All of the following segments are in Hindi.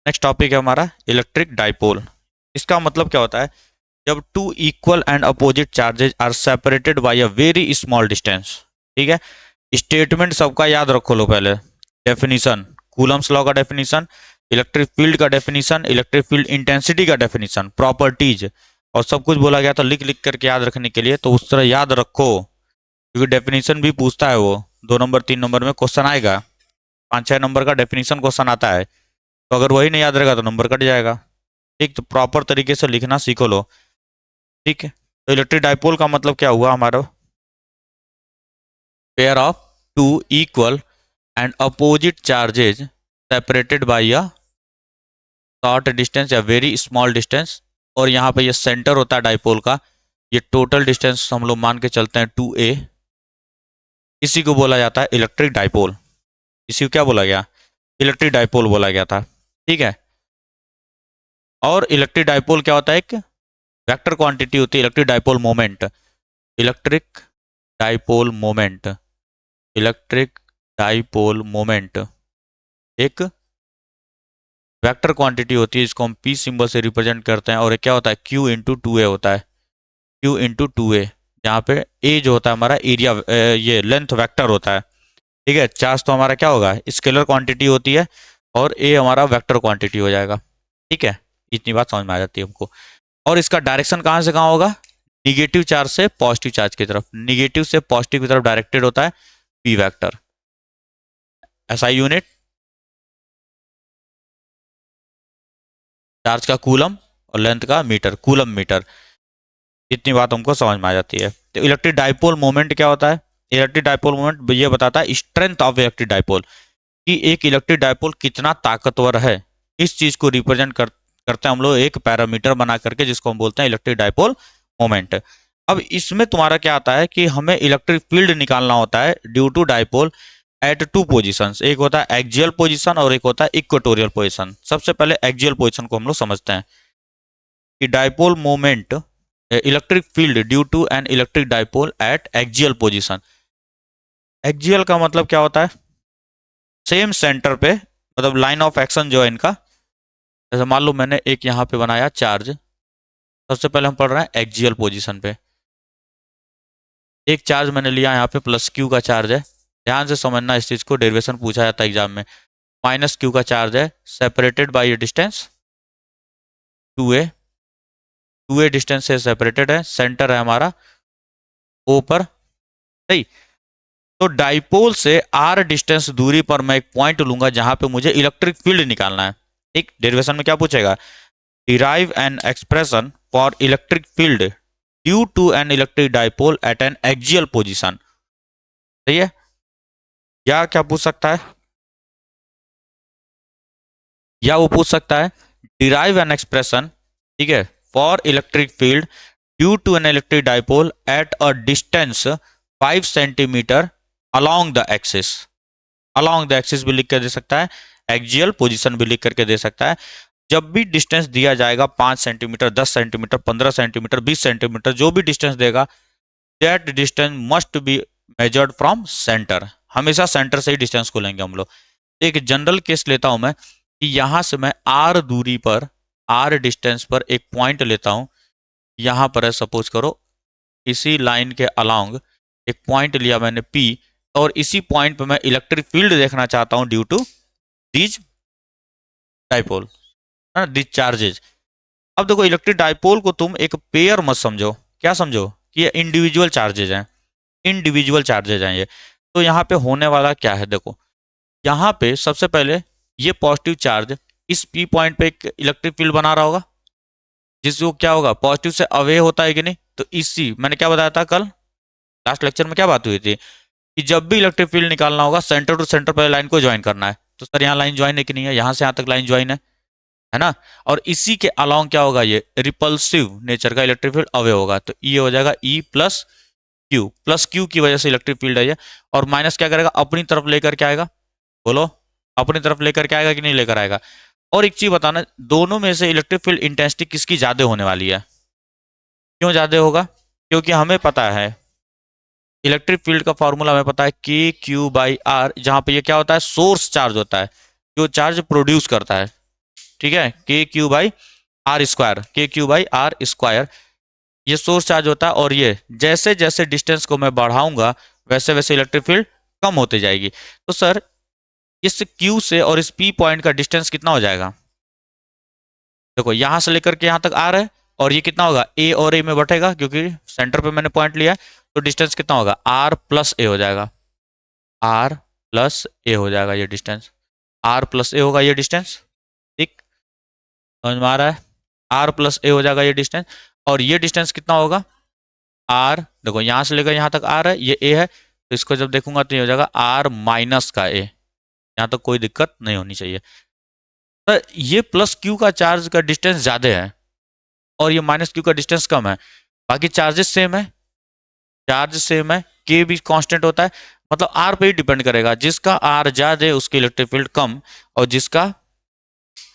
नेक्स्ट टॉपिक है हमारा इलेक्ट्रिक डाइपोल। इसका मतलब क्या होता है? जब two equal and opposite charges are separated by a very small distance. ठीक है, स्टेटमेंट सबका याद रखो लो पहले। डेफिनेशन, कूलम्स लॉ का डेफिनेशन, इलेक्ट्रिक फील्ड का डेफिनेशन, इलेक्ट्रिक फील्ड इंटेंसिटी का डेफिनेशन, प्रॉपर्टीज, और सब कुछ बोला गया था लिख लिख करके याद रखने के लिए, तो उस तरह याद रखो, क्योंकि डेफिनेशन भी पूछता है वो 2 नंबर 3 नंबर में क्वेश्चन आएगा। 5 6 नंबर का डेफिनेशन क्वेश्चन आता है, तो अगर वही नहीं याद रहेगा तो नंबर कट जाएगा। ठीक, तो प्रॉपर तरीके से लिखना सीखो लो। ठीक है, तो इलेक्ट्रिक डाइपोल का मतलब क्या हुआ हमारा? Pair of two equal and opposite charges separated by a short distance या वेरी स्मॉल डिस्टेंस। और यहाँ पे ये सेंटर होता है डाइपोल का, ये टोटल डिस्टेंस हम लोग मान के चलते हैं 2a। इसी को बोला जाता है इलेक्ट्रिक डाइपोल। इसी को क्या बोला गया? इलेक्ट्रिक डाइपोल बोला गया था। ठीक है, और इलेक्ट्रिक डाइपोल क्या होता है? एक वेक्टर क्वांटिटी होती है electric dipole moment. Electric dipole moment, electric dipole moment एक वेक्टर क्वांटिटी होती है, इसको हम पी सिंबल से रिप्रेजेंट करते हैं। और ये क्या होता है? क्यू इंटू टू ए होता है, क्यू इंटू टू ए, जहाँ पे ए जो होता है हमारा एरिया, ये लेंथ वेक्टर होता है। ठीक है, चार्ज तो हमारा क्या होगा? स्केलर क्वांटिटी होती है, और ए हमारा वेक्टर क्वांटिटी हो जाएगा। ठीक है, इतनी बात समझ में आ जाती है हमको। और इसका डायरेक्शन कहाँ से कहाँ होगा? निगेटिव चार्ज से पॉजिटिव चार्ज की तरफ, निगेटिव से पॉजिटिव की तरफ डायरेक्टेड होता है P vector. SI unit charge का कूलम, और लेंथ का मीटर, कूलम मीटर। इतनी बात हमको समझ में आ जाती है। तो इलेक्ट्रिक डाइपोल मोमेंट क्या होता है? इलेक्ट्रिक डाइपोल मोमेंट ये बताता है स्ट्रेंथ ऑफ इलेक्ट्रिक डाइपोल, कि एक इलेक्ट्रिक डाइपोल कितना ताकतवर है। इस चीज को रिप्रेजेंट करते हैं हम लोग एक पैरामीटर बना करके, जिसको हम बोलते हैं इलेक्ट्रिक डाइपोल मोमेंट। अब इसमें तुम्हारा क्या आता है कि हमें इलेक्ट्रिक फील्ड निकालना होता है due to dipole at two positions. एक होता है एक्सियल पोजिशन और एक होता है इक्वेटोरियल पोजिशन। सबसे पहले एक्सियल पोजिशन को हम लोग समझते हैं कि dipole moment, electric field due to an electric dipole at axial position. Axial का मतलब क्या होता है? सेम सेंटर पे, मतलब लाइन ऑफ एक्शन जो है इनका। जैसे मान लो मैंने एक यहाँ पे बनाया चार्ज, सबसे पहले हम पढ़ रहे हैं एक्सियल पोजीशन पे। एक चार्ज मैंने लिया यहाँ पे प्लस क्यू का चार्ज है। ध्यान से समझना इस चीज को, डेरिवेशन पूछा जाता है एग्जाम में। माइनस क्यू का चार्ज है, separated by distance 2a। 2a distance से सेपरेटेड है, सेंटर है हमारा ओ पर। सही, तो डाइपोल से आर डिस्टेंस दूरी पर मैं एक पॉइंट लूंगा जहां पे मुझे इलेक्ट्रिक फील्ड निकालना है। ठीक, डेरिवेशन में क्या पूछेगा? Derive an expression for electric field due to an electric dipole at an axial position. सही है, या क्या पूछ सकता है? या वो पूछ सकता है डिराइव एन एक्सप्रेशन, ठीक है, for electric field due to an electric dipole at a distance 5 centimetre along the axis. Along the axis भी लिख कर दे सकता है, एक्सियल पोजीशन भी लिख करके दे सकता है। जब भी डिस्टेंस दिया जाएगा 5 सेंटीमीटर, 10 सेंटीमीटर, 15 सेंटीमीटर, 20 सेंटीमीटर, जो भी डिस्टेंस देगा, that distance must be measured from centre. हमेशा सेंटर से ही डिस्टेंस को लेंगे हम लोग। एक जनरल केस लेता हूं मैं कि यहां से मैं आर दूरी पर, आर डिस्टेंस पर एक पॉइंट लेता हूं। यहां पर है, सपोज करो इसी लाइन के अलोंग एक पॉइंट लिया मैंने पी, और इसी पॉइंट पे मैं इलेक्ट्रिक फील्ड देखना चाहता हूं due to these dipole, these charges. अब देखो, इलेक्ट्रिक डाइपोल को तुम एक पेयर मत समझो। क्या समझो? कि ये इंडिविजुअल चार्जेज हैं, इंडिविजुअल चार्जेज हैं ये। तो यहाँ पे होने वाला क्या है? देखो, यहाँ पे सबसे पहले ये पॉजिटिव चार्ज इस पी पॉइंट पे एक इलेक्ट्रिक फील्ड बना रहा होगा, जिसको क्या होगा? पॉजिटिव से अवे होता है कि नहीं? तो इसी मैंने क्या बताया था कल लास्ट लेक्चर में, क्या बात हुई थी कि जब भी इलेक्ट्रिक फील्ड निकालना होगा सेंटर टू सेंटर पहले लाइन को ज्वाइन करना है। तो सर यहाँ लाइन ज्वाइन है कि नहीं है? यहाँ से यहाँ तक लाइन ज्वाइन है ना? और इसी के अलोंग क्या होगा? ये रिपल्सिव नेचर का इलेक्ट्रिक फील्ड अवे होगा, तो ये हो जाएगा ई प्लस क्यू। प्लस क्यू की वजह से इलेक्ट्रिक फील्ड है ये, और माइनस क्या करेगा? अपनी तरफ लेकर के आएगा। बोलो, अपनी तरफ लेकर के आएगा कि नहीं लेकर आएगा? और एक चीज बताना, दोनों में से इलेक्ट्रिक फील्ड इंटेंसिटी किसकी ज्यादा होने वाली है? क्यों ज्यादा होगा? क्योंकि हमें पता है इलेक्ट्रिक फील्ड का फॉर्मूला हमें पता है के क्यू बाई आर, जहां पे ये क्या होता है? सोर्स चार्ज होता है, जो चार्ज प्रोड्यूस करता है। ठीक है, के क्यू बाई आर स्क्वायर, के क्यू बाई आर स्क्वायर, ये सोर्स चार्ज होता है। और ये जैसे जैसे डिस्टेंस को मैं बढ़ाऊंगा वैसे वैसे इलेक्ट्रिक फील्ड कम होते जाएगी। तो सर इस Q से और इस P पॉइंट का डिस्टेंस कितना हो जाएगा? देखो यहां से लेकर के यहां तक आ रहा है, और ये कितना होगा? A और A में बटेगा, क्योंकि सेंटर पे मैंने पॉइंट लिया है। तो डिस्टेंस कितना होगा? R प्लस ए हो जाएगा, R प्लस ए हो जाएगा ये डिस्टेंस, R प्लस ए होगा ये डिस्टेंस। ठीक, समझ में आ रहा है? R प्लस ए हो जाएगा ये डिस्टेंस। और ये डिस्टेंस कितना होगा? R, देखो यहां से लेकर यहां तक आ रहा है, ये A है, तो इसको जब देखूंगा तो ये हो जाएगा R माइनस का A। यहाँ तक कोई दिक्कत नहीं होनी चाहिए। तो ये प्लस क्यू का चार्ज का डिस्टेंस ज्यादा है और ये माइनस क्यू का डिस्टेंस कम है। बाकी चार्जेस सेम है, चार्ज सेम है, के भी कांस्टेंट होता है, मतलब आर पे ही डिपेंड करेगा। जिसका आर ज्यादा है उसकी इलेक्ट्रिक फील्ड कम, और जिसका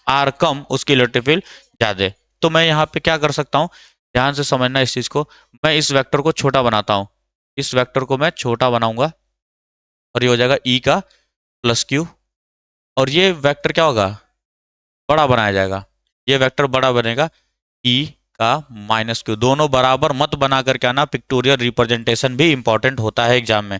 आर कम उसकी इलेक्ट्रिक फील्ड ज्यादा है। तो मैं यहाँ पे क्या कर सकता हूँ, ध्यान से समझना इस चीज को। मैं इस वेक्टर को छोटा बनाता हूँ, इस वेक्टर को मैं छोटा बनाऊंगा, और ये हो जाएगा ई का प्लस क्यू, और ये वेक्टर क्या होगा? बड़ा बनाया जाएगा। ये वेक्टर बड़ा बनेगा ई का माइनस क्यू। दोनों बराबर मत बना करके आना, पिक्टोरियल रिप्रेजेंटेशन भी इंपॉर्टेंट होता है एग्जाम में।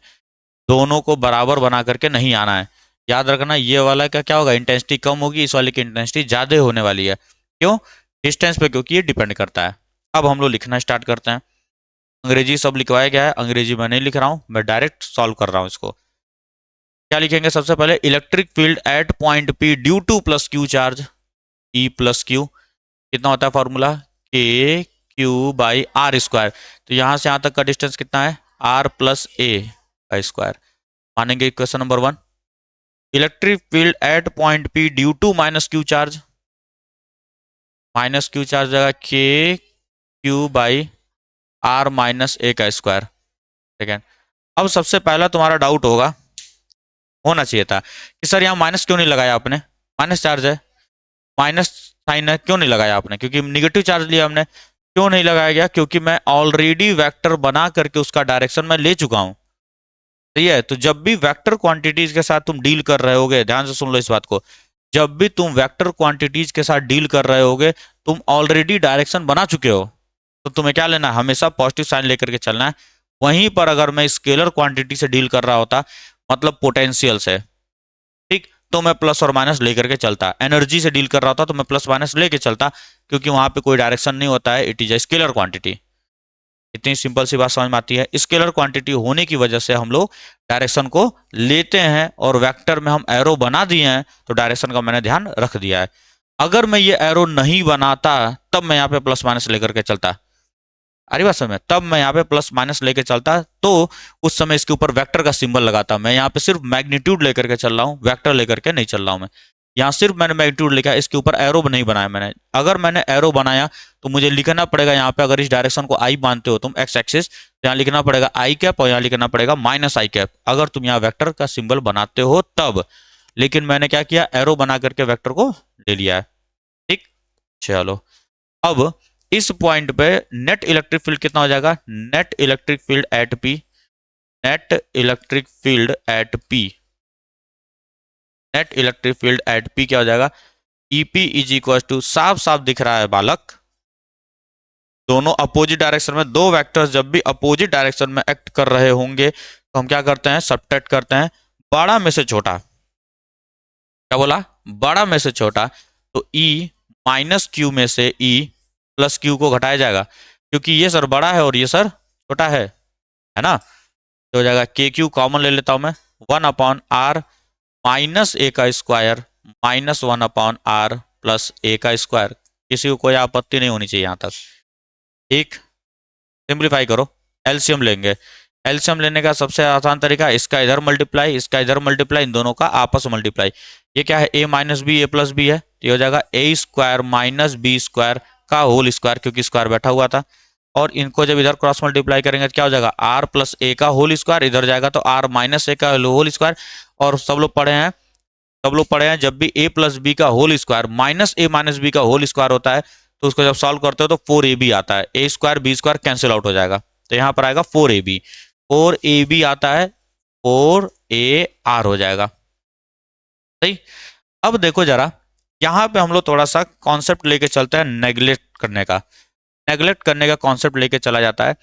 दोनों को बराबर बना करके नहीं आना है। याद रखना ये वाला का क्या होगा? इंटेंसिटी कम होगी, इस वाले की इंटेंसिटी ज्यादा होने वाली है। क्यों? डिस्टेंस पे, क्योंकि ये डिपेंड करता है। अब हम लोग लिखना स्टार्ट करते हैं। अंग्रेजी सब लिखवाया गया है, अंग्रेजी में नहीं लिख रहा हूं, मैं डायरेक्ट सॉल्व कर रहा हूं इसको। क्या लिखेंगे? सबसे पहले electric field at point P due two plus Q charge, E plus Q, कितना होता है फॉर्मूला? के क्यू बाई आर स्क्वायर। तो यहां से यहां तक का डिस्टेंस कितना है? आर प्लस ए का स्क्वायर। मानेंगे question number 1। Electric field at point P due to minus Q charge, minus Q charge जाएगा के Q by R minus A का स्क्वायर। ठीक है, अब सबसे पहला तुम्हारा डाउट होगा, होना चाहिए था कि सर यहाँ माइनस क्यों नहीं लगाया आपने? माइनस चार्ज है, माइनस साइन है, क्यों नहीं लगाया आपने? क्योंकि निगेटिव चार्ज लिया हमने। क्यों नहीं लगाया गया? क्योंकि मैं ऑलरेडी वेक्टर बना करके उसका डायरेक्शन मैं ले चुका हूं। सही है, तो जब भी वेक्टर क्वांटिटीज के साथ तुम डील कर रहे होगे, ध्यान से सुन लो इस बात को, जब भी तुम वेक्टर क्वांटिटीज के साथ डील कर रहे होगे, तुम ऑलरेडी डायरेक्शन बना चुके हो। तो तुम्हें क्या लेना है? हमेशा पॉजिटिव साइन लेकर के चलना है। वहीं पर अगर मैं स्केलर क्वांटिटी से डील कर रहा होता, मतलब पोटेंशियल से, ठीक, तो मैं प्लस और माइनस लेकर के चलता। एनर्जी से डील कर रहा होता तो मैं प्लस माइनस लेके चलता, क्योंकि वहां पे कोई डायरेक्शन नहीं होता है, it is a scalar quantity. इतनी सिंपल सी बात समझ में आती है। स्केलर क्वांटिटी होने की वजह से हम लोग डायरेक्शन को लेते हैं, और वेक्टर में हम एरो बना दिए हैं तो डायरेक्शन का मैंने ध्यान रख दिया है। अगर मैं ये एरो नहीं बनाता तब मैं यहाँ पे प्लस माइनस लेकर के चलता, अरे बात समझ, तब मैं यहाँ पे प्लस माइनस लेके चलता, तो उस समय इसके ऊपर वेक्टर का सिंबल लगाता। मैं यहाँ पे सिर्फ मैग्नीट्यूड लेकर के चल रहा हूँ, वेक्टर लेकर के नहीं चल रहा हूँ मैं। यहाँ सिर्फ मैंने मैग्नीट्यूड लिखा है, इसके ऊपर एरो नहीं बनाया मैंने। अगर मैंने एरो बनाया तो मुझे लिखना पड़ेगा यहाँ पे, अगर इस डायरेक्शन को आई मानते हो तुम, एक्स एक्सिस, तो यहाँ लिखना पड़ेगा आई कैप, और यहाँ लिखना पड़ेगा माइनस आई कैप, अगर तुम यहाँ वेक्टर का सिंबल बनाते हो तब। लेकिन मैंने क्या किया? एरो बना करके वेक्टर को ले लिया है। ठीक, चलो अब इस पॉइंट पे नेट इलेक्ट्रिक फील्ड कितना हो जाएगा? Net electric field at P, net electric field at P, net electric field at P क्या हो जाएगा? ईपी इज इक्वल टू, साफ साफ दिख रहा है बालक, दोनों अपोजिट डायरेक्शन में, दो वेक्टर्स जब भी अपोजिट डायरेक्शन में एक्ट कर रहे होंगे तो हम क्या करते हैं? सबट्रैक्ट करते हैं, बड़ा में से छोटा। क्या बोला? बड़ा में से छोटा। तो ई माइनस क्यू में से ई प्लस क्यू को घटाया जाएगा, क्योंकि ये सर बड़ा है और ये सर छोटा है ना। तो हो जाएगा के क्यू, कॉमन ले लेता हूं मैं, 1/r माइनस ए का स्क्वायर माइनस 1/r प्लस ए का स्क्वायर। किसी को कोई आपत्ति नहीं होनी चाहिए यहां तक। ठीक, सिंप्लीफाई करो, एलसीएम लेंगे। एलसीएम लेने का सबसे आसान तरीका, इसका इधर मल्टीप्लाई, इसका इधर मल्टीप्लाई, इन दोनों का आपस में मल्टीप्लाई। ये क्या है? ए माइनस बी ए प्लस बी है, तो ये हो जाएगा ए स्क्वायर माइनस बी स्क्वायर का होल स्क्वायर, क्योंकि स्क्वायर बैठा हुआ था। और इनको जब इधर क्रॉस मल्टीप्लाई करेंगे तो क्या हो जाएगा? आर प्लस ए का होल स्क्वायर, इधर जाएगा तो आर माइनस ए का होल स्क्वायर। और सब लोग पढ़े हैं, सब लोग पढ़े हैं, जब भी ए प्लस बी का होल स्क्वायर माइनस ए माइनस बी का होल स्क्वायर होता है, तो उसको जब सॉल्व करते हो तो 4ab आता है, a square b square cancel out हो जाएगा, तो यहाँ पर आएगा 4ab, 4ab आता है, 4ar हो जाएगा। सही। अब देखो जरा, यहाँ पे हम लोग थोड़ा सा कॉन्सेप्ट लेके चलते हैं नेग्लेक्ट करने का कॉन्सेप्ट लेके चला जाता है।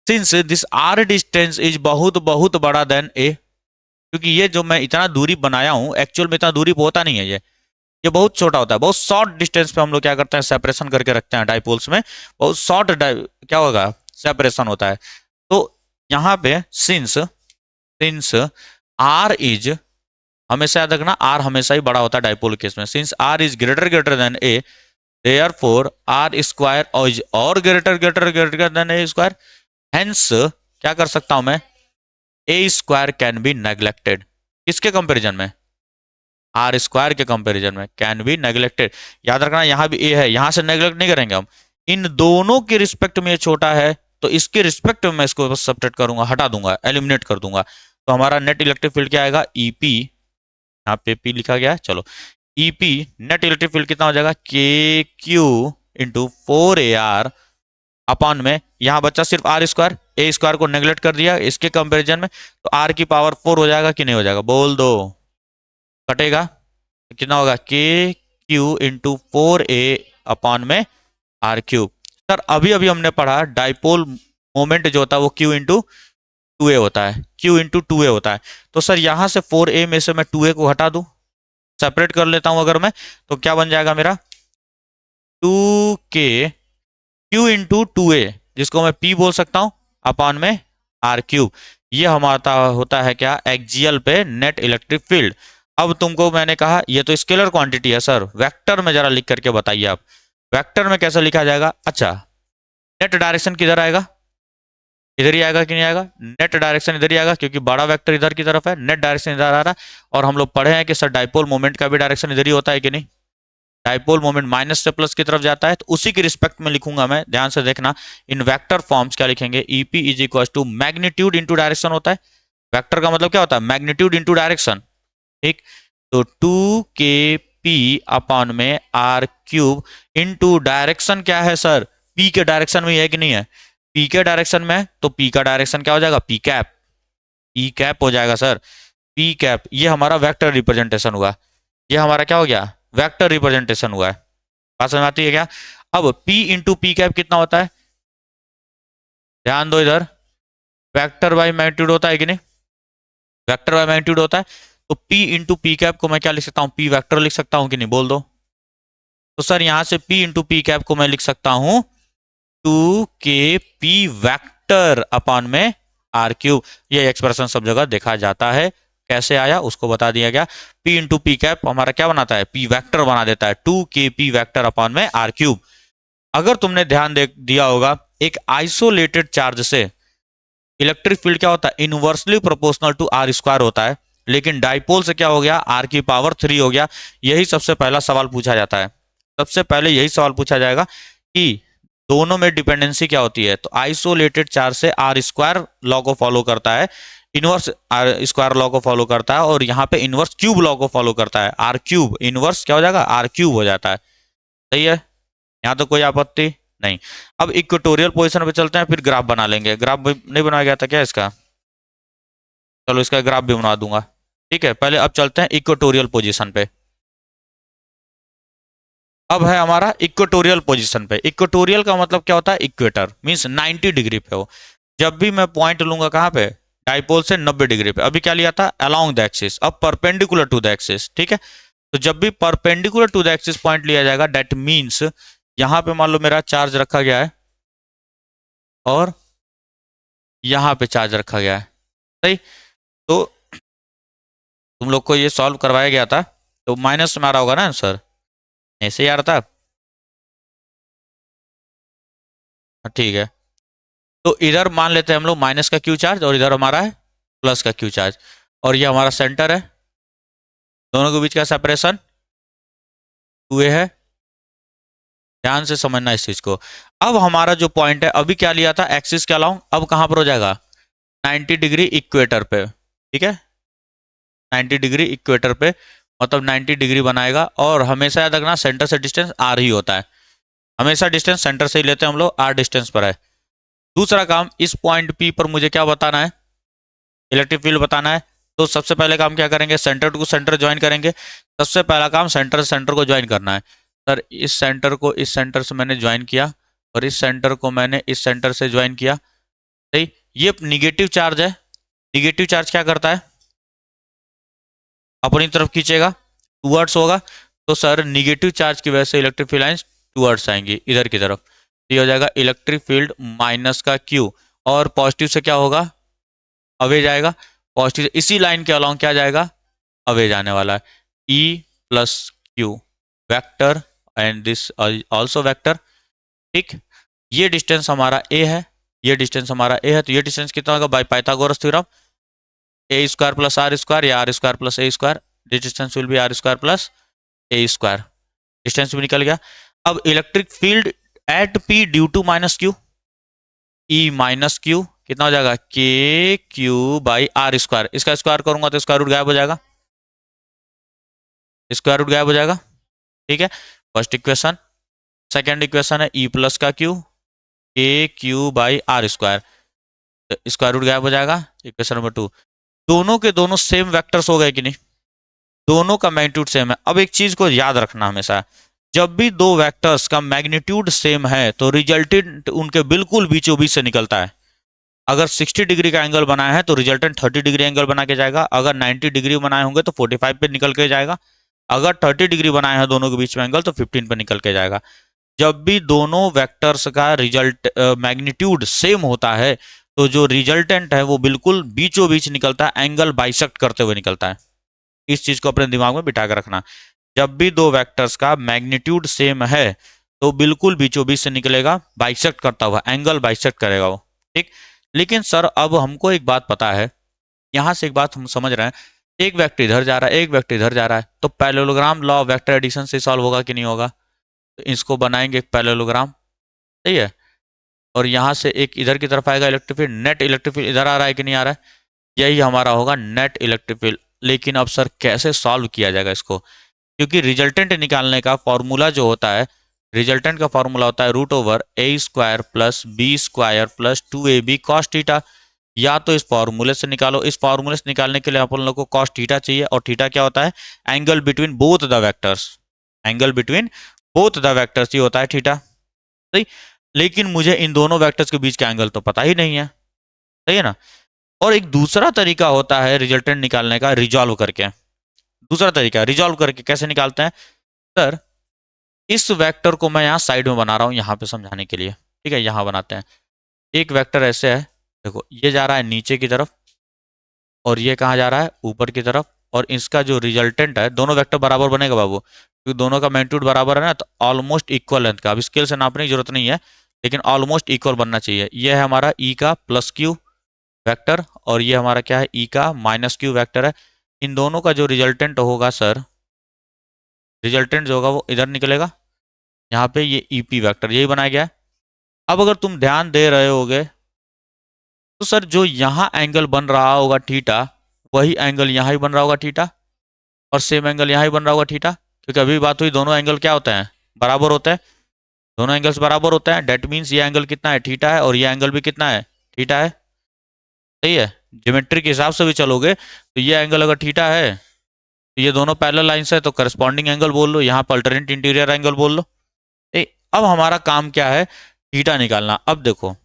Since this R distance is बहुत बहुत बड़ा देन ए, क्योंकि ये जो मैं इतना दूरी बनाया हूँ एक्चुअल में इतना दूरी होता नहीं है, ये बहुत छोटा होता है। बहुत शॉर्ट डिस्टेंस पे हम लोग क्या करते हैं, सेपरेशन करके रखते हैं डाइपोल्स में, बहुत शॉर्ट क्या होगा, सेपरेशन होता है। तो यहाँ पे सिंस सिंस आर इज, हमेशा याद रखना आर हमेशा ही बड़ा होता है डाइपोल केस में। Since are is greater than A, therefore R square और greater than A square, hence क्या कर सकता हूं मैं, A square can be neglected. किसके कंपैरिजन में, आर स्क्वायर के कंपैरिजन में कैन बी नेग्लेक्टेड। याद रखना यहाँ भी ए है, यहां से नेग्लेक्ट नहीं करेंगे हम, इन दोनों के रिस्पेक्ट में ये छोटा है तो इसके रिस्पेक्ट में मैं इसको बस सब्ट्रैक्ट करूंगा, हटा दूंगा, एलिमिनेट कर दूंगा। तो हमारा नेट इलेक्ट्रिक फील्ड क्या आएगा, ईपी, यहाँ पे पी लिखा गया है, चलो ईपी नेट इलेक्ट्रिक फील्ड कितना हो जाएगा, के क्यू इंटू 4AR अपॉन में, यहाँ बच्चा सिर्फ आर स्क्वायर, ए स्क्वायर को नेग्लेक्ट कर दिया इसके कंपैरिजन में, तो आर की पावर 4 हो जाएगा कि नहीं हो जाएगा, बोल दो, कटेगा तो कितना होगा, के क्यू इंटू 4A अपॉन में आर क्यूब। सर अभी अभी हमने पढ़ा डाइपोल मोमेंट जो होता है वो क्यू इंटू 2A होता है, क्यू इंटू 2A होता है। तो सर यहाँ से 4A में से मैं 2A को हटा दूं, सेपरेट कर लेता हूं अगर मैं, तो क्या बन जाएगा मेरा 2K क्यू इंटू 2A, जिसको मैं P बोल सकता हूं, अपॉन में आर क्यूब। ये हमारा होता है क्या, एक्सियल पे नेट इलेक्ट्रिक फील्ड। अब तुमको मैंने कहा ये तो स्केलर क्वांटिटी है सर, वेक्टर में जरा लिख करके बताइए आप, वेक्टर में कैसे लिखा जाएगा। अच्छा नेट डायरेक्शन किधर आएगा, इधर ही आएगा कि नहीं आएगा, नेट डायरेक्शन इधर ही आएगा क्योंकि बड़ा वेक्टर इधर की तरफ है, नेट डायरेक्शन इधर आ रहा है। और हम लोग पढ़े हैं कि सर डाइपोल मोमेंट का भी डायरेक्शन इधर ही होता है कि नहीं, डाइपोल मोमेंट माइनस से प्लस की तरफ जाता है, तो उसी के रिस्पेक्ट में लिखूंगा मैं, ध्यान से देखना। इन वेक्टर फॉर्म्स क्या लिखेंगे, EP is equal to magnitude into direction होता है, वेक्टर का मतलब क्या होता है, मैग्नीट्यूड इंटू डायरेक्शन, ठीक। तो 2KP अपॉन में आर क्यूब इंटू डायरेक्शन क्या है सर, पी के डायरेक्शन में है कि नहीं है, पी के डायरेक्शन में, तो पी का डायरेक्शन क्या हो जाएगा, पी कैप हो जाएगा सर, पी कैप। ये हमारा वेक्टर रिप्रेजेंटेशन हुआ, ये हमारा क्या हो गया, वेक्टर रिप्रेजेंटेशन हुआ है। बात समझ आती है क्या। अब P इंटू पी कैप कितना होता है, ध्यान दो इधर, वेक्टर बाई मैग्नीट्यूड होता है कि नहीं, वेक्टर बाई मैग्नीट्यूड होता है। तो P इंटू पी कैप को मैं क्या लिख सकता हूँ, P वेक्टर लिख सकता हूँ कि नहीं, बोल दो। तो सर यहां से P इंटू पी कैप को मैं लिख सकता हूं 2KP वेक्टर अपॉन में आर क्यूब। ये एक्सप्रेशन सब जगह देखा जाता है, कैसे आया उसको बता दिया गया। P इंटू पी कैप हमारा क्या बनाता है, P वेक्टर बना देता है, 2KP वेक्टर अपॉन में आर क्यूब। अगर तुमने ध्यान दिया होगा, एक आइसोलेटेड चार्ज से इलेक्ट्रिक फील्ड क्या होता है, inversely proportional to R square होता है, लेकिन डाइपोल से क्या हो गया, आर की पावर 3 हो गया। यही सबसे पहला सवाल पूछा जाता है, सबसे पहले यही सवाल पूछा जाएगा कि दोनों में डिपेंडेंसी क्या होती है। तो आइसोलेटेड चार्ज से आर स्क्वायर लॉ को फॉलो करता है, इनवर्स आर स्क्वायर लॉ को फॉलो करता है, और यहाँ पे इनवर्स क्यूब लॉ को फॉलो करता है, आर क्यूब इनवर्स क्या हो जाएगा, आर क्यूब हो जाता है। सही है, यहाँ तो कोई आपत्ति नहीं। अब इक्वेटोरियल पोजीशन पे चलते हैं, फिर ग्राफ बना लेंगे। ग्राफ नहीं बनाया गया था क्या इसका, चलो इसका ग्राफ भी बना दूंगा, ठीक है। पहले अब चलते हैं इक्वेटोरियल पोजीशन पे। अब है हमारा इक्वेटोरियल पोजीशन पे। इक्वेटोरियल का मतलब क्या होता है, इक्वेटर मींस 90 डिग्री पे हो। जब भी मैं पॉइंट लूंगा कहाँ पे, डाइपोल से 90 डिग्री पे। अभी क्या लिया था, अलोंग द एक्सिस, अब परपेंडिकुलर टू द एक्सिस, ठीक है। तो जब भी perpendicular to the axis point लिया जाएगा, दैट मीन्स यहां पे मान लो मेरा चार्ज रखा गया है और यहां पे चार्ज रखा गया है, सही। तो तुम लोग को ये सॉल्व करवाया गया था, तो माइनस में आ रहा होगा ना आंसर, ऐसे ही आ रहा था, ठीक है। तो इधर मान लेते हैं हम लोग माइनस का क्यू चार्ज, और इधर हमारा है प्लस का क्यू चार्ज, और ये हमारा सेंटर है, दोनों के बीच का सेपरेशन 2A है। ध्यान से समझना इस चीज को। अब हमारा जो पॉइंट है, अभी क्या लिया था, एक्सिस क्या लाऊं, अब कहां पर हो जाएगा, 90 डिग्री इक्वेटर पे, ठीक है। 90 डिग्री इक्वेटर पे मतलब 90 डिग्री बनाएगा, और हमेशा याद रखना सेंटर से डिस्टेंस आर ही होता है, हमेशा डिस्टेंस सेंटर से ही लेते हैं हम लोग, आर डिस्टेंस पर है। दूसरा काम, इस पॉइंट पी पर मुझे क्या बताना है, इलेक्ट्रिक फील्ड बताना है। तो सबसे पहले काम क्या करेंगे, सेंटर टू सेंटर ज्वाइन करेंगे। सबसे पहला काम सेंटर से सेंटर को ज्वाइन करना है। सर इस सेंटर को इस सेंटर से मैंने ज्वाइन किया और इस सेंटर को मैंने इस सेंटर से ज्वाइन किया। सही, ये निगेटिव चार्ज है। निगेटिव चार्ज क्या करता है, अपनी तरफ खींचेगा, टूवर्ड्स होगा। तो सर निगेटिव चार्ज की वजह से इलेक्ट्रिक फील्ड लाइंस टूवर्ड्स आएंगी इधर की तरफ। ये हो जाएगा इलेक्ट्रिक फील्ड माइनस का क्यू, और पॉजिटिव से क्या होगा, अवे जाएगा। पॉजिटिव इसी लाइन के अलॉन्ग क्या जाएगा, अवे जाने वाला है। E plus Q vector and this also vector. ठीक, ये डिस्टेंस हमारा ए है, ये डिस्टेंस हमारा ए है। तो ये डिस्टेंस कितना होगा, by Pythagoras theorem, a square plus r square या r square plus A square. Distance will be r square plus A square. Distance भी निकल गया। अब electric field at P due to minus q, E minus q कितना हो जाएगा, के क्यू बाई आर स्क्वायर। इसका स्क्वायर करूंगा तो स्क्वायर रूट गायब हो जाएगा, स्क्वायर रूट गायब हो जाएगा। ठीक है, फर्स्ट इक्वेशन। सेकेंड इक्वेशन है ई प्लस का Q, K Q by are square, square root गायब हो जाएगा। इक्वेशन नंबर 2, दोनों के दोनों सेम वेक्टर्स हो गए कि नहीं, दोनों का मैग्नीट्यूड सेम है। अब एक चीज को याद रखना हमेशा, जब भी दो वेक्टर्स का मैग्नीट्यूड सेम है तो रिजल्टेंट उनके बिल्कुल बीचों बीच से निकलता है। अगर 60 डिग्री का एंगल बनाया है तो रिजल्टेंट 30 डिग्री एंगल बना के जाएगा। अगर 90 डिग्री बनाए होंगे तो 45 पे निकल के जाएगा। अगर 30 डिग्री बनाए हैं दोनों के बीच में एंगल तो 15 पे निकल के जाएगा। जब भी दोनों वेक्टर्स का रिजल्ट मैग्नीट्यूड सेम होता है तो जो रिजल्टेंट है वो बिल्कुल बीचों बीच निकलता है, एंगल बाइसेक्ट करते हुए निकलता है। इस चीज को अपने दिमाग में बिठा कर रखना। जब भी दो वेक्टर्स का मैग्नीट्यूड सेम है तो बिल्कुल बीचों बीच से निकलेगा, बाइसेक्ट करता हुआ, एंगल बाइसेक्ट करेगा वो। ठीक, लेकिन सर अब हमको एक बात पता है, यहां से एक बात हम समझ रहे हैं, एक वेक्टर इधर जा रहा है, एक वेक्टर इधर जा रहा है, तो parallelogram law of vector addition से सॉल्व होगा कि नहीं होगा। तो इसको बनाएंगे एक पैरेललोग्राम, सही है। और यहां से एक इधर की तरफ आएगा electric field, net electric field इधर आ रहा है कि नहीं आ रहा है, यही हमारा होगा नेट इलेक्ट्रिक फील्ड। लेकिन अब सर कैसे सॉल्व किया जाएगा इसको, क्योंकि रिजल्टेंट निकालने का फॉर्मूला जो होता है, रिजल्टेंट का फॉर्मूला होता है root over a square plus b square plus 2ab cos theta. या तो इस फॉर्मूले से निकालो, इस फॉर्मूले से निकालने के लिए अपन लोग को कॉस थीटा चाहिए, और थीटा क्या होता है, angle between both the vectors, angle between both the vectors ये होता है थीटा। सही, लेकिन मुझे इन दोनों वेक्टर्स के बीच का एंगल तो पता ही नहीं है, सही है ना। और एक दूसरा तरीका होता है रिजल्टेंट निकालने का, रिजॉल्व करके। दूसरा तरीका रिजॉल्व करके कैसे निकालते हैं सर, इस वेक्टर को मैं यहाँ साइड में बना रहा हूँ यहाँ पे समझाने के लिए। ठीक है, यहाँ बनाते हैं। एक वेक्टर ऐसे है, देखो ये जा रहा है नीचे की तरफ और ये कहाँ जा रहा है, ऊपर की तरफ। और इसका जो रिजल्टेंट है, दोनों वेक्टर बराबर बनेगा बाबू, क्योंकि दोनों का मैग्नीट्यूड बराबर है ना, तो ऑलमोस्ट इक्वल लेंथ का। अब स्केल से नापने की जरूरत नहीं है, लेकिन ऑलमोस्ट इक्वल बनना चाहिए। ये है हमारा ई का प्लस क्यू वेक्टर, और ये हमारा क्या है, ई का माइनस क्यू वेक्टर है। इन दोनों का जो रिजल्टेंट होगा सर, रिजल्टेंट जो होगा वो इधर निकलेगा, यहाँ पे ये ईपी वेक्टर यही बनाया गया है। अब अगर तुम ध्यान दे रहे होगे तो सर जो यहाँ एंगल बन रहा होगा थीटा, वही एंगल यहाँ ही बन रहा होगा थीटा, और सेम एंगल यहाँ ही बन रहा होगा थीटा। क्योंकि अभी बात हुई दोनों एंगल क्या होते हैं, बराबर होते हैं। दोनों एंगल्स बराबर होते हैं, डेट मीन्स ये एंगल कितना है, थीटा है, और ये एंगल भी कितना है, थीटा है। सही है, ज्योमेट्री के हिसाब से भी चलोगे तो ये एंगल अगर थीटा है तो ये दोनों पैरेलल लाइंस है, तो करस्पॉन्डिंग एंगल बोल लो, यहाँ पर अल्टरनेट इंटीरियर एंगल बोल लो। अब हमारा काम क्या है, थीटा निकालना। अब देखो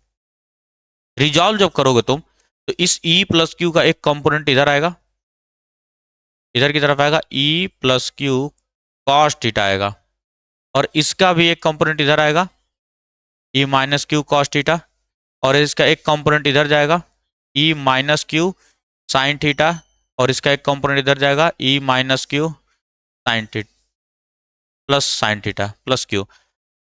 रिजॉल्व जब करोगे तुम तो इस ई प्लस क्यू का एक कंपोनेंट इधर आएगा, इधर की तरफ आएगा, E plus Q cos theta आएगा, और इसका भी एक कंपोनेंट इधर आएगा, E minus Q cos theta, और इसका एक कंपोनेंट इधर जाएगा, E minus Q sine theta, और इसका एक कंपोनेंट इधर जाएगा, E minus Q sine theta plus sine theta plus Q.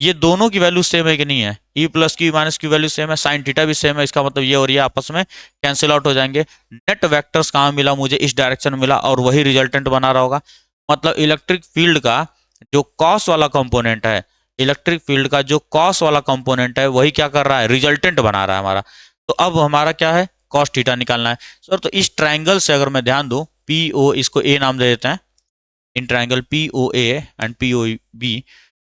ये दोनों की वैल्यू सेम है कि नहीं है, E plus Q minus Q value same है, साइन थीटा भी सेम है। इसका मतलब ये और ये आपस में कैंसिल आउट हो जाएंगे। नेट वेक्टर्स कहाँ मिला, मुझे इस डायरेक्शन में मिला, और वही रिजल्टेंट बना रहा होगा। मतलब इलेक्ट्रिक फील्ड का जो कॉस वाला कंपोनेंट है, इलेक्ट्रिक फील्ड का जो कॉस वाला कंपोनेंट है वही क्या कर रहा है, रिजल्टेंट बना रहा है हमारा। तो अब हमारा क्या है, कॉस थीटा निकालना है सर। तो इस ट्राइंगल से अगर मैं ध्यान दूं, पी ओ, इसको ए नाम दे देते हैं, in triangle P O A and P O B,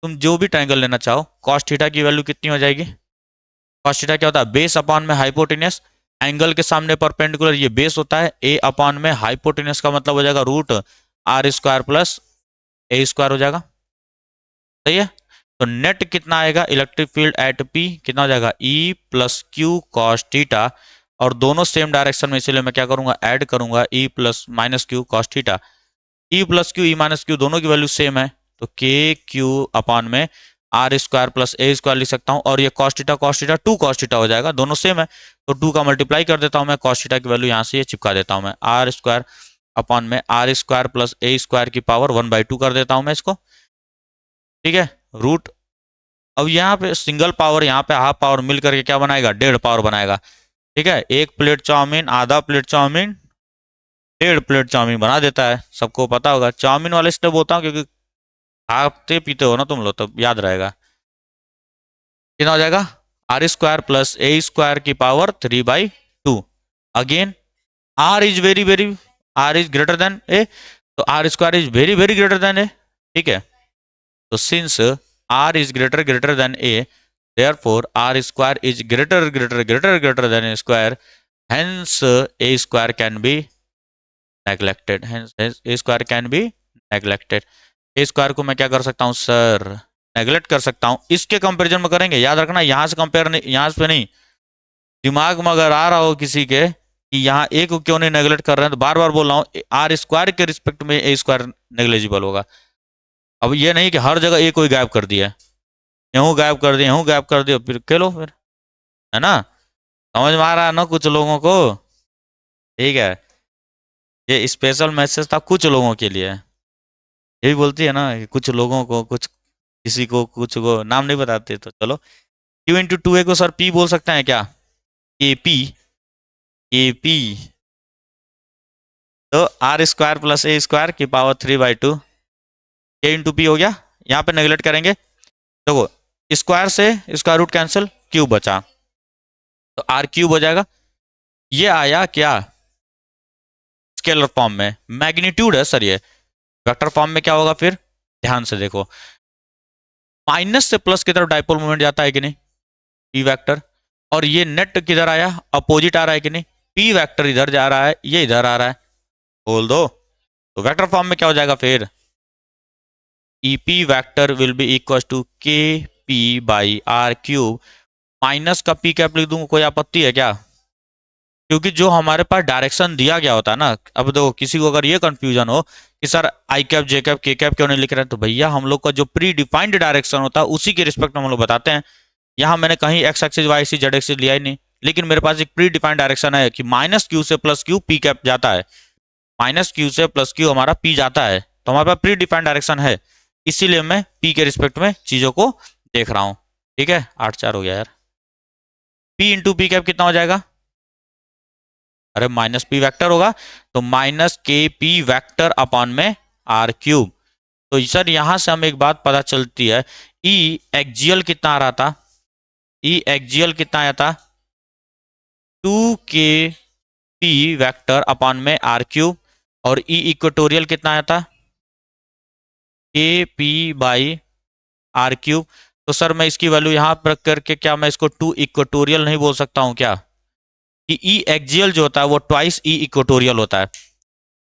तुम जो भी ट्राइंगल लेना चाहो, कॉस थीटा की वैल्यू कितनी हो जाएगी, कॉस थीटा क्या होता है, बेस अपॉन में हाइपोटेनियस, एंगल के सामने परपेंडिकुलर ये बेस होता है, ए अपॉन में हाइपोटेनस का मतलब हो जाएगा रूट आर स्क्वायर प्लस ए स्क्वायर हो जाएगा। सही है। तो नेट कितना आएगा इलेक्ट्रिक फील्ड एट पी कितना हो जाएगा ई प्लस क्यू कॉस थीटा, और दोनों सेम डायरेक्शन में, इसीलिए मैं क्या करूंगा ऐड करूंगा E plus minus Q cos theta. E plus Q E minus Q दोनों की वैल्यू सेम है, तो के क्यू अपॉन में आर स्क्वायर प्लस ए स्क्वायर लिख सकता हूँ, और ये cos theta two cos theta हो जाएगा, दोनों सेम है, तो टू का मल्टीप्लाई कर देता हूँ मैं, कॉस थीटा की वैल्यू यहाँ से ये चिपका देता हूँ मैं, आर स्क्वायर अपॉन में आर स्क्वायर प्लस ए स्क्वायर की पावर 1/2 कर देता हूँ मैं इसको। ठीक है, रूट, अब यहाँ पे सिंगल पावर यहाँ पे हाफ पावर मिल करके क्या बनाएगा, डेढ़ पावर बनाएगा। ठीक है, एक प्लेट चाउमीन, आधा प्लेट चाउमीन, डेढ़ प्लेट चाउमीन बना देता है, सबको पता होगा। चाउमीन वाले स्टेप होता हूँ क्योंकि खाते पीते हो ना तुम लोग, तो याद रहेगा। कितना हो जाएगा, आर स्क्वायर प्लस ए स्क्वायर की power 3/2। Again r is very very, r is greater than a, तो are square is very very greater than a. ठीक है, तो since are is greater greater than a, therefore r square is greater than a square, hence a square can be neglected, hence a square can be neglected। a square को मैं क्या कर सकता हूँ सर, नेगलेक्ट कर सकता हूँ, इसके कंपैरिजन में करेंगे, याद रखना यहाँ से कंपेयर नहीं, यहाँ पे नहीं, दिमाग में अगर आ रहा हो किसी के कि यहाँ ए को क्यों नहीं नेगलेक्ट कर रहे हैं, तो बार बार बोल रहा हूँ आर स्क्वायर के रिस्पेक्ट में ए स्क्वायर नेग्लेजिबल होगा। अब ये नहीं कि हर जगह ए को ही गायब कर दिया, यूं गायब कर दिया, यूं गायब कर दिया, फिर खेलो फिर, है ना, समझ में आ रहा है ना कुछ लोगों को। ठीक है, ये स्पेशल मैसेज था कुछ लोगों के लिए, यही बोलती है ना कि कुछ लोगों को, कुछ किसी को, कुछ को नाम नहीं बताते, तो चलो क्यू इंटू टू ए को सर पी बोल सकते हैं क्या, के पी, के पी, तो are square plus A square की पावर 3/2 के इंटू पी हो गया। यहाँ पे नेगलेक्ट करेंगे, देखो स्क्वायर से स्क्वायर रूट कैंसिल, क्यूब बचा, तो आर क्यूब हो जाएगा। ये आया क्या स्केलर फॉर्म में, मैग्नीट्यूड है सर ये, वेक्टर फॉर्म में क्या होगा फिर, ध्यान से देखो, माइनस से प्लस की तरफ डाइपोल मोमेंट जाता है कि नहीं, पी वेक्टर, और ये नेट किधर आया, अपोजिट आ रहा है कि नहीं, पी वेक्टर इधर जा रहा है, ये इधर आ रहा है, बोल दो, तो वेक्टर फॉर्म में क्या हो जाएगा फिर, E P vector will be equal to k P by r cube, minus का पी कैप लिख दूंगा, कोई आपत्ति है क्या, क्योंकि जो हमारे पास डायरेक्शन दिया गया होता है ना, अब देखो किसी को अगर ये कंफ्यूजन हो कि sir I cap J cap के कैप क्यों नहीं लिख रहे हैं, तो भैया हम लोग का जो प्री डिफाइंड डायरेक्शन होता है उसी के रिस्पेक्ट में हम लोग बताते हैं। यहाँ मैंने कहीं X axis Y axis Z axis लिया ही नहीं, लेकिन मेरे पास एक प्री डिफाइंड डायरेक्शन है कि माइनस क्यू से प्लस क्यू पी कैप जाता है, माइनस क्यू से प्लस क्यू हमारा पी जाता है, तो हमारे पास प्री डिफाइंड डायरेक्शन है, इसीलिए मैं पी के रिस्पेक्ट में चीजों को देख रहा हूँ। ठीक है, 8/4 हो गया यार, पी इंटू पी कैप कितना हो जाएगा, अरे माइनस पी वैक्टर होगा, तो माइनस के पी वैक्टर अपॉन में आर क्यूब। तो सर यहां से हमें एक बात पता चलती है, ई एक्जियल कितना आ रहा था, ई एक्जियल कितना आया था, 2 के पी वैक्टर अपॉन में आर क्यूब, और ई इक्वेटोरियल कितना आया था, के पी बाई आर क्यूब। तो सर मैं इसकी वैल्यू यहां पर करके क्या मैं इसको 2 इक्वेटोरियल नहीं बोल सकता हूं क्या, कि ई एक्जियल जो होता है वो ट्वाइस ई इक्वेटोरियल होता है,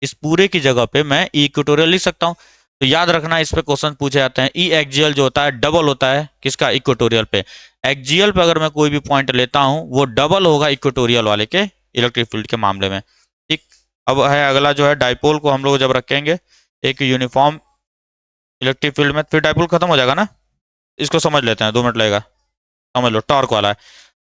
इस पूरे की जगह पे मैं ई इक्वेटोरियल लिख सकता हूँ। तो याद रखना इस पे क्वेश्चन पूछे जाते हैं, ई एक्जियल जो होता है डबल होता है किसका, इक्वेटोरियल पे, एक्जियल पे अगर मैं कोई भी पॉइंट लेता हूँ वो डबल होगा इक्वेटोरियल वाले के इलेक्ट्रिक फील्ड के मामले में। ठीक, अब है अगला जो है डाइपोल को हम लोग जब रखेंगे एक यूनिफॉर्म इलेक्ट्रिक फील्ड में, फिर डाइपोल खत्म हो जाएगा ना, इसको समझ लेते हैं, 2 मिनट लगेगा, समझ लो टॉर्क वाला है।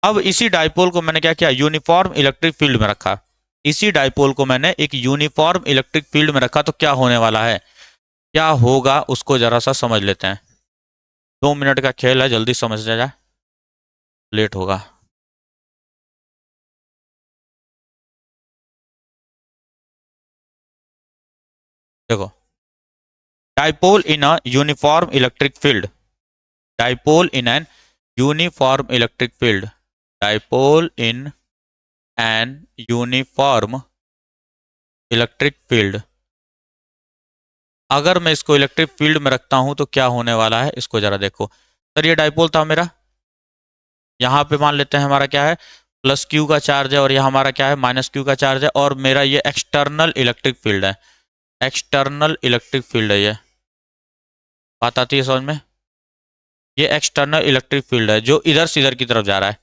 अब इसी डाइपोल को मैंने क्या किया, यूनिफॉर्म इलेक्ट्रिक फील्ड में रखा, इसी डाइपोल को मैंने एक यूनिफॉर्म इलेक्ट्रिक फील्ड में रखा, तो क्या होने वाला है, क्या होगा उसको जरा सा समझ लेते हैं, 2 मिनट का खेल है, जल्दी समझ जाए, लेट होगा। देखो, dipole in a uniform electric field, dipole in an uniform electric field, dipole in an uniform electric field, अगर मैं इसको इलेक्ट्रिक फील्ड में रखता हूं तो क्या होने वाला है, इसको जरा देखो। सर ये डाइपोल था मेरा, यहां पे मान लेते हैं हमारा क्या है, प्लस क्यू का चार्ज है और यह हमारा क्या है, माइनस क्यू का चार्ज है, और मेरा ये एक्सटर्नल इलेक्ट्रिक फील्ड है, एक्सटर्नल इलेक्ट्रिक फील्ड है ये। बात आती है समझ में? ये एक्सटर्नल इलेक्ट्रिक फील्ड है जो इधर से इधर की तरफ जा रहा है।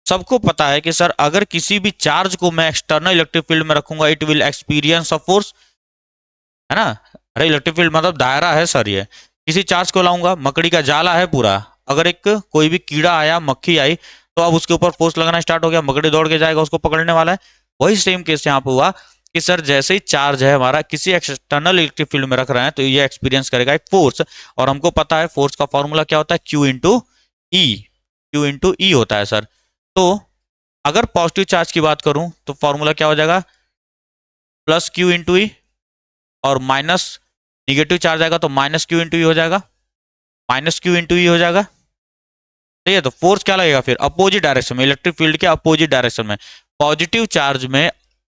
सबको पता है कि सर अगर किसी भी चार्ज को मैं एक्सटर्नल इलेक्ट्रिक फील्ड में रखूंगा it will experience a force, है ना? अरे इलेक्ट्रिक फील्ड मतलब दायरा है सर ये। किसी चार्ज को लाऊंगा, मकड़ी का जाला है पूरा, अगर एक कोई भी कीड़ा आया, मक्खी आई, तो अब उसके ऊपर फोर्स लगाना स्टार्ट हो गया, मकड़ी दौड़ के जाएगा, उसको पकड़ने वाला है। वही सेम केस यहाँ पे हुआ कि सर जैसे ही चार्ज है हमारा किसी एक्सटर्नल इलेक्ट्रिक फील्ड में रख रहे हैं तो ये एक्सपीरियंस करेगा एक फोर्स। और हमको पता है फोर्स का फॉर्मूला क्या होता है, क्यू इंटू ई, क्यू इंटू ई होता है सर। तो अगर पॉजिटिव चार्ज की बात करूं तो फॉर्मूला क्या हो जाएगा, प्लस क्यू इंटू ई, और माइनस निगेटिव चार्ज आएगा तो माइनस क्यू इंटू ई हो जाएगा, माइनस क्यू इंटू ई हो जाएगा। ठीक है, तो फोर्स क्या लगेगा फिर, अपोजिट डायरेक्शन में, इलेक्ट्रिक फील्ड के अपोजिट डायरेक्शन में। पॉजिटिव चार्ज में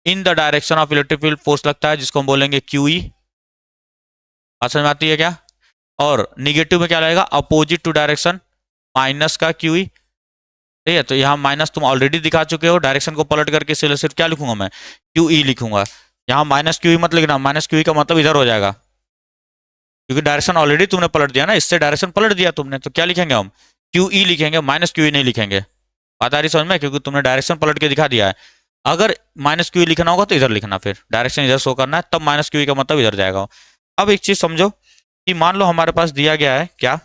in the direction of electric field force लगता है जिसको हम बोलेंगे क्यू ई। बात समझ में आती है क्या? और निगेटिव में क्या लगेगा, अपोजिट टू डायरेक्शन, माइनस का क्यू ई। ठीक है, तो यहाँ माइनस तुम ऑलरेडी दिखा चुके हो, डायरेक्शन को पलट करके सिर्फ क्या लिखूंगा मैं, क्यू ई लिखूंगा। यहाँ माइनस क्यू ई मत लिखना, माइनस क्यू ई का मतलब इधर हो जाएगा, क्योंकि डायरेक्शन ऑलरेडी तुमने पलट दिया ना, इससे डायरेक्शन पलट दिया तुमने, तो क्या लिखेंगे हम, क्यू ई लिखेंगे, माइनस क्यू ई नहीं लिखेंगे। बात आ रही समझ में? क्योंकि तुमने डायरेक्शन पलट के दिखा दिया है। अगर माइनस क्यू ई लिखना होगा तो इधर लिखना, फिर डायरेक्शन इधर शो करना है, तब माइनस क्यू ई का मतलब इधर जाएगा। अब एक चीज समझो कि मान लो हमारे पास दिया गया है क्या,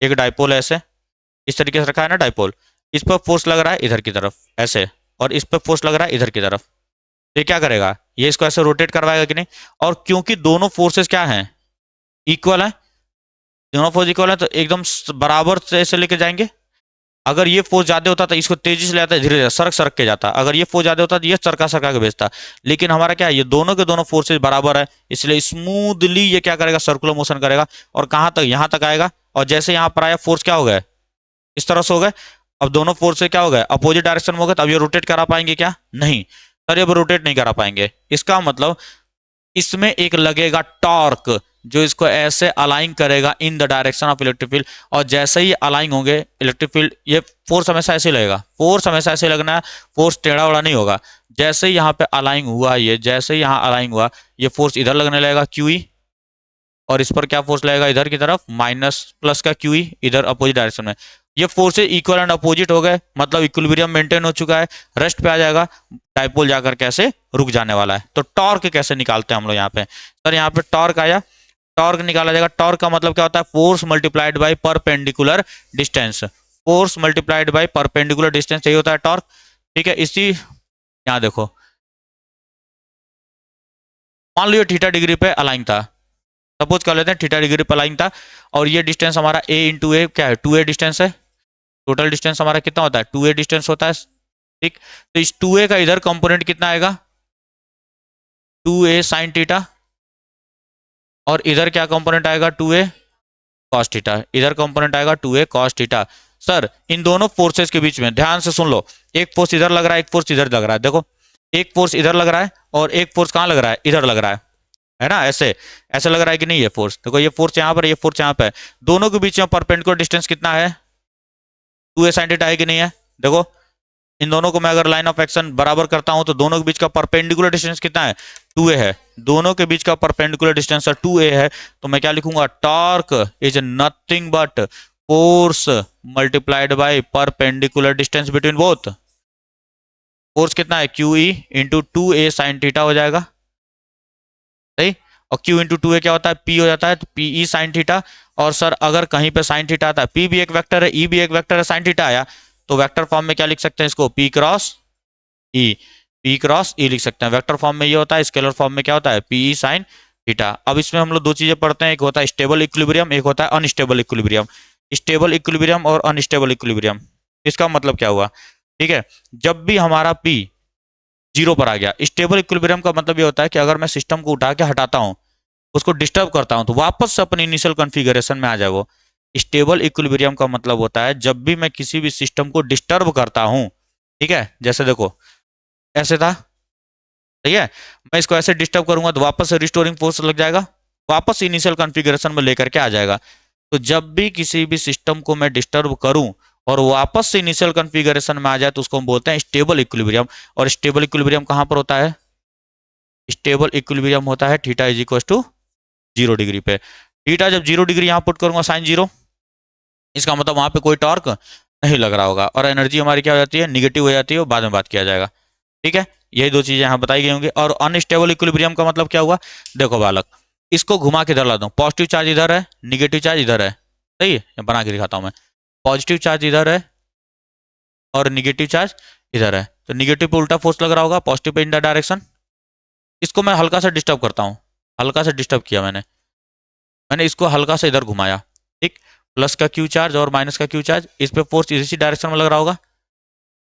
एक डाइपोल ऐसे इस तरीके से रखा है ना डाइपोल, इस पर फोर्स लग रहा है इधर की तरफ ऐसे, और इस पर फोर्स लग रहा है इधर की तरफ। तो ये क्या करेगा, ये इसको ऐसे रोटेट करवाएगा कि नहीं? और क्योंकि दोनों फोर्सेस क्या हैं, इक्वल है, दोनों फोर्स इक्वल है, तो एकदम बराबर से ऐसे लेके जाएंगे। अगर ये फोर्स ज्यादा होता तो इसको तेजी से ले जाता, धीरे धीरे सरक सरक के जाता, अगर ये फोर्स ज्यादा होता तो ये सरका सरका के भेजता। लेकिन हमारा क्या है, ये दोनों के दोनों फोर्सेस बराबर है, इसलिए स्मूथली ये क्या करेगा, सर्कुलर मोशन करेगा, और कहां तक, यहां तक आएगा। और जैसे यहां पर आया फोर्स क्या हो गया, इस तरह से हो गए। अब दोनों फोर्स से क्या हो गया, अपोजिट डायरेक्शन में हो गए, तो अब ये रोटेट करा पाएंगे क्या, नहीं सर, ये रोटेट नहीं करा पाएंगे। इसका मतलब इसमें एक लगेगा टॉर्क जो इसको ऐसे अलाइन करेगा in the direction of electric field, और जैसे ही अलाइन होंगे इलेक्ट्रिक फील्ड, ये फोर्स हमेशा ऐसे लगेगा, फोर्स हमेशा ऐसे लगना है, फोर्स टेढ़ा उड़ा नहीं होगा। जैसे ही यहाँ पे अलाइन हुआ, ये जैसे ही यहाँ अलाइन हुआ, ये फोर्स इधर लगने लगेगा क्यू ई, और इस पर क्या फोर्स लगेगा, इधर की तरफ माइनस प्लस का क्यू ई, इधर अपोजिट डायरेक्शन में। ये फोर्सेज इक्वल एंड अपोजिट हो गए, मतलब इक्विलिब्रियम मेंटेन हो चुका है, रेस्ट पे आ जाएगा, डाइपोल जाकर कैसे रुक जाने वाला है। तो टॉर्क कैसे निकालते हैं हम लोग यहाँ पे, सर यहाँ पे टॉर्क आया, टॉर्क निकाला जाएगा। टॉर्क का मतलब क्या होता है, force multiplied by perpendicular distance, force multiplied by perpendicular distance, यही होता है टॉर्क। ठीक है, इसी यहाँ देखो, मान लो ये थीटा डिग्री पे अलाइन था, सपोज कर लेते हैं थीटा डिग्री पर अलाइन था, और ये डिस्टेंस हमारा a इंटू ए क्या है, 2a डिस्टेंस है। टोटल डिस्टेंस हमारा कितना होता है, 2a डिस्टेंस होता है। ठीक, तो इस 2a का इधर कंपोनेंट कितना आएगा, 2a साइन थीटा, और इधर क्या कंपोनेंट आएगा, 2a कॉस थीटा, इधर कंपोनेंट आएगा 2a कॉस थीटा। सर इन दोनों फोर्सेस के बीच में ध्यान से सुन लो, एक फोर्स इधर लग रहा है, एक फोर्स इधर लग रहा है, देखो एक फोर्स इधर लग रहा है और एक फोर्स कहाँ लग रहा है, इधर लग रहा है ना, ऐसे ऐसे लग रहा है कि नहीं, ये फोर्स देखो, ये फोर्स यहाँ पर, ये फोर्स यहाँ पे है, दोनों के बीच में परपेंडिकुलर डिस्टेंस कितना है, 2a sin थीटा है कि नहीं है। देखो इन दोनों को मैं अगर लाइन ऑफ एक्शन बराबर करता हूं तो दोनों के बीच का परपेंडिकुलर डिस्टेंस कितना है, 2a है, दोनों के बीच का परपेंडिकुलर डिस्टेंस 2a है। तो मैं क्या लिखूंगा, torque is nothing but force multiplied by perpendicular distance between both. Force कितना है, Q E into 2a sine theta हो जाएगा, सही। और Q इंटू 2a क्या होता है, P हो जाता है, तो पी ई साइन थीटा। और सर अगर कहीं पे साइन थीटा आता है, P भी एक वेक्टर है, E भी एक वेक्टर है, साइन थीटा आया तो वेक्टर फॉर्म में क्या लिख सकते हैं इसको, P cross E, P cross E लिख सकते हैं। वेक्टर फॉर्म में ये होता है, स्केलर फॉर्म में क्या होता है, P E साइन थीटा। अब इसमें हम लोग दो चीजें पढ़ते हैं, एक होता है स्टेबल इक्विलिब्रियम, एक होता है अनस्टेबल इक्विलिब्रियम। स्टेबल इक्विलिब्रियम और अनस्टेबल इक्विलिब्रियम, इसका मतलब क्या हुआ, ठीक है, जब भी हमारा P जीरो पर आ गया, स्टेबल इक्विलिब्रियम का मतलब ये होता है कि अगर मैं सिस्टम को उठा के हटाता हूं, उसको डिस्टर्ब करता हूं, तो वापस से अपने इनिशियल कॉन्फ़िगरेशन में आ जाए वो। स्टेबल इक्विलिब्रियम का मतलब होता है जब भी मैं किसी भी सिस्टम को डिस्टर्ब करता हूं, ठीक है, जैसे देखो ऐसे था, ठीक है, मैं इसको ऐसे डिस्टर्ब करूंगा तो वापस से रिस्टोरिंग फोर्स लग जाएगा, वापस इनिशियल कॉन्फ़िगरेशन में लेकर के आ जाएगा। तो जब भी किसी भी सिस्टम को मैं डिस्टर्ब करूं और वापस से इनिशियल कॉन्फ़िगरेशन में आ जाए तो उसको हम बोलते हैं स्टेबल इक्विलिब्रियम। और स्टेबल इक्विलिब्रियम कहाँ पर होता है? स्टेबल इक्विलिब्रियम होता है theta is equal to 0 degree पे। थीटा जब 0 डिग्री यहाँ पुट करूंगा साइन 0, इसका मतलब वहां पे कोई टॉर्क नहीं लग रहा होगा और एनर्जी हमारी क्या हो जाती है? निगेटिव हो जाती है, बाद में बात किया जाएगा। ठीक है, यही दो चीजें यहाँ बताई गई होंगी। और अनस्टेबल इक्विलिब्रियम का मतलब क्या हुआ? देखो बालक, इसको घुमा के इधर ला दूं, पॉजिटिव चार्ज इधर है, निगेटिव चार्ज इधर है, सही है, बना के दिखाता हूं मैं। पॉजिटिव चार्ज इधर है और निगेटिव चार्ज इधर है, तो निगेटिव पे उल्टा फोर्स लग रहा होगा, positive pay in the direction. इसको मैं हल्का सा डिस्टर्ब करता हूँ, हल्का सा डिस्टर्ब किया मैंने, इसको हल्का सा इधर घुमाया। ठीक, प्लस का क्यू चार्ज और माइनस का क्यू चार्ज, इस पे फोर्स इसी डायरेक्शन में लग रहा होगा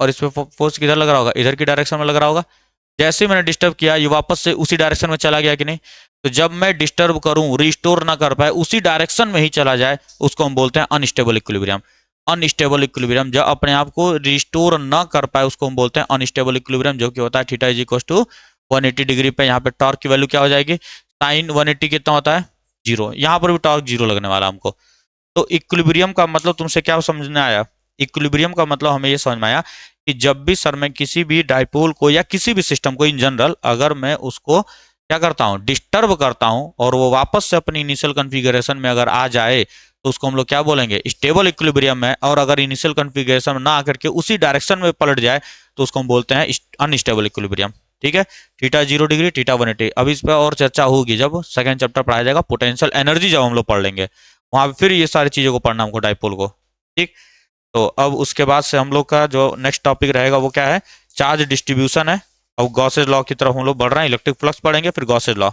और इस पे फोर्स किधर लग रहा होगा? इधर की डायरेक्शन में लग रहा होगा। जैसे ही मैंने डिस्टर्ब किया, ये वापस से उसी डायरेक्शन में चला गया कि नहीं? तो जब मैं डिस्टर्ब करूं, रिस्टोर ना कर पाए, उसी डायरेक्शन में ही चला जाए, उसको हम बोलते हैं अनस्टेबल इक्विलिब्रियम। अनस्टेबल इक्विलिब्रियम जब अपने आप को रिस्टोर ना कर पाए, उसको हम बोलते हैं अनस्टेबल इक्विलिब्रियम, जो कि होता है theta is equal to 180 degree पे। यहाँ पे टॉर्क की वैल्यू क्या हो जाएगी? साइन 180 कितना होता है? 0। यहाँ पर भी टॉर्क 0 लगने वाला हमको। तो इक्विलिब्रियम का मतलब तुमसे क्या समझ में आया? इक्विलिब्रियम का मतलब हमें ये समझ में आया कि जब भी सर मैं किसी भी डाइपोल को या किसी भी सिस्टम को इन जनरल, अगर मैं उसको क्या करता हूँ? डिस्टर्ब करता हूँ और वो वापस से अपनी इनिशियल कॉन्फ़िगरेशन में अगर आ जाए, तो उसको हम लोग क्या बोलेंगे? स्टेबल इक्विलिब्रियम में। और अगर इनिशियल कॉन्फ़िगरेशन में ना आकर के उसी डायरेक्शन में पलट जाए, तो उसको हम बोलते हैं अनस्टेबल इक्विलिब्रियम। ठीक है, थीटा 0 डिग्री, थीटा 180। अब इस पर और चर्चा होगी जब सेकंड चैप्टर पढ़ाया जाएगा, पोटेंशियल एनर्जी, जब हम लोग पढ़ लेंगे वहां पे फिर ये सारी चीजों को पढ़ना हमको, डाइपोल को। ठीक, तो अब उसके बाद से हम लोग का जो नेक्स्ट टॉपिक रहेगा वो क्या है? चार्ज डिस्ट्रीब्यूशन है। अब गॉसेज लॉ की तरफ हम लोग बढ़ रहे हैं, इलेक्ट्रिक फ्लक्स पढ़ेंगे, फिर गॉसेज लॉ।